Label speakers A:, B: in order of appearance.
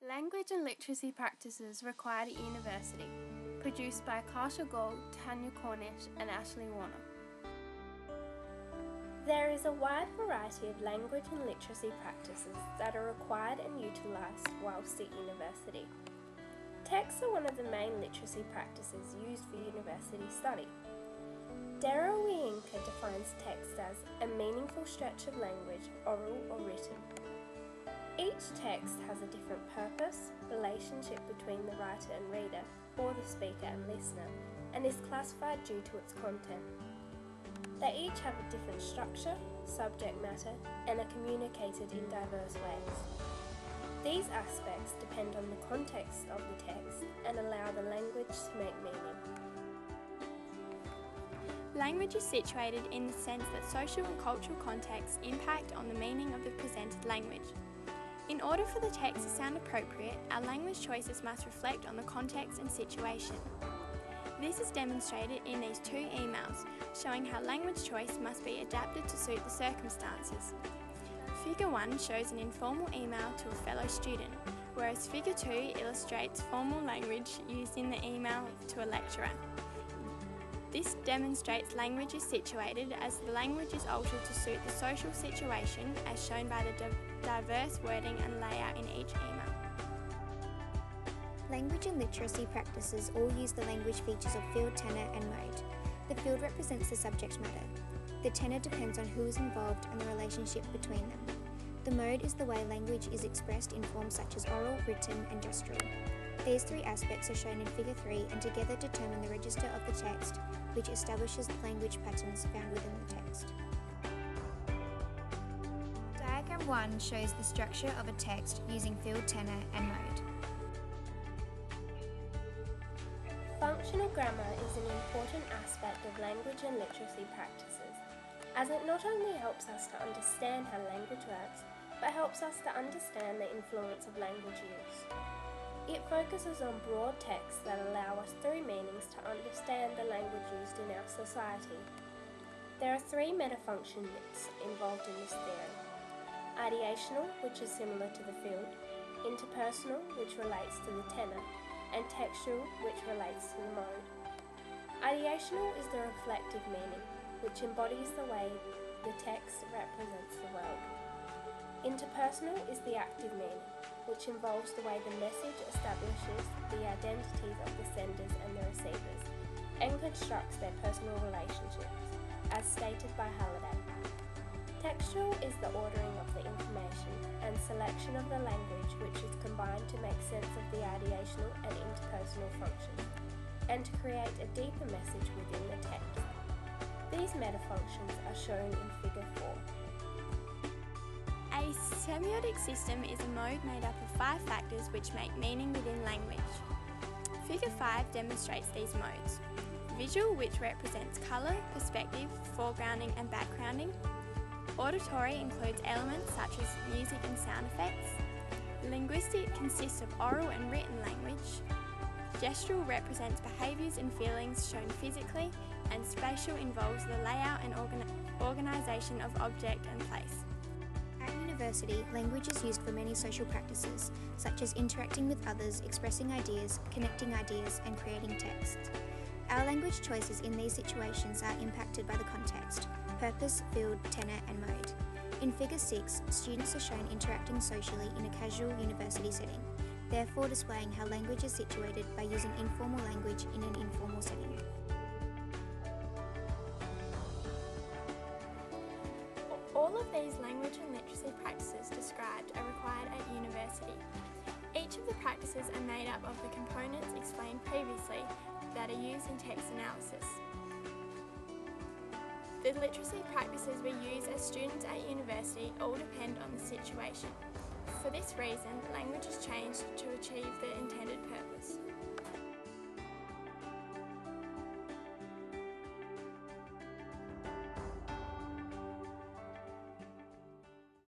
A: Language and literacy practices required at university, produced by Kasha, Gawel, Tanya, Cornish and Ashleigh.
B: There is a wide variety of language and literacy practices that are required and utilised whilst at university. Texts are one of the main literacy practices used for university study. Daryl defines text as a meaningful stretch of language, oral or written. Each text has a different purpose, relationship between the writer and reader, or the speaker and listener, and is classified due to its content. They each have a different structure, subject matter, and are communicated in diverse ways. These aspects depend on the context of the text and allow the language to make meaning.
C: Language is situated in the sense that social and cultural contexts impact on the meaning of the presented language. In order for the text to sound appropriate, our language choices must reflect on the context and situation. This is demonstrated in these two emails, showing how language choice must be adapted to suit the circumstances. Figure 1 shows an informal email to a fellow student, whereas Figure 2 illustrates formal language used in the email to a lecturer. This demonstrates language is situated as the language is altered to suit the social situation as shown by the diverse wording and layout in each email.
D: Language and literacy practices all use the language features of field, tenor and mode. The field represents the subject matter. The tenor depends on who is involved and the relationship between them. The mode is the way language is expressed in forms such as oral, written and gestural. These three aspects are shown in Figure 3 and together determine the register of the text, which establishes the language patterns found within the text.
E: Diagram 1 shows the structure of a text using field, tenor and mode.
B: Functional grammar is an important aspect of language and literacy practices, as it not only helps us to understand how language works, but helps us to understand the influence of language use. It focuses on broad texts that allow us through meanings to understand the language used in our society. There are three metafunctions involved in this theory. Ideational, which is similar to the field, interpersonal, which relates to the tenor, and textual, which relates to the mode. Ideational is the reflective meaning, which embodies the way the text represents the world. Interpersonal is the active meaning, which involves the way the message establishes the identities of the senders and the receivers, and constructs their personal relationships, as stated by Halliday. Textual is the ordering of the information and selection of the language which is combined to make sense of the ideational and interpersonal functions, and to create a deeper message within the text. These metafunctions are shown in Figure 4.
C: A semiotic system is a mode made up of 5 factors which make meaning within language. Figure 5 demonstrates these modes. Visual, which represents colour, perspective, foregrounding and backgrounding. Auditory includes elements such as music and sound effects. Linguistic consists of oral and written language. Gestural represents behaviours and feelings shown physically, and spatial involves the layout and organisation of object and place.
D: At university, language is used for many social practices, such as interacting with others, expressing ideas, connecting ideas, and creating text. Our language choices in these situations are impacted by the context, purpose, field, tenor, and mode. In Figure 6, students are shown interacting socially in a casual university setting, therefore displaying how language is situated by using informal language in an informal setting.
C: All of these language and literacy practices described are required at university. Each of the practices are made up of the components explained previously that are used in text analysis. The literacy practices we use as students at university all depend on the situation. For this reason, language is changed to achieve the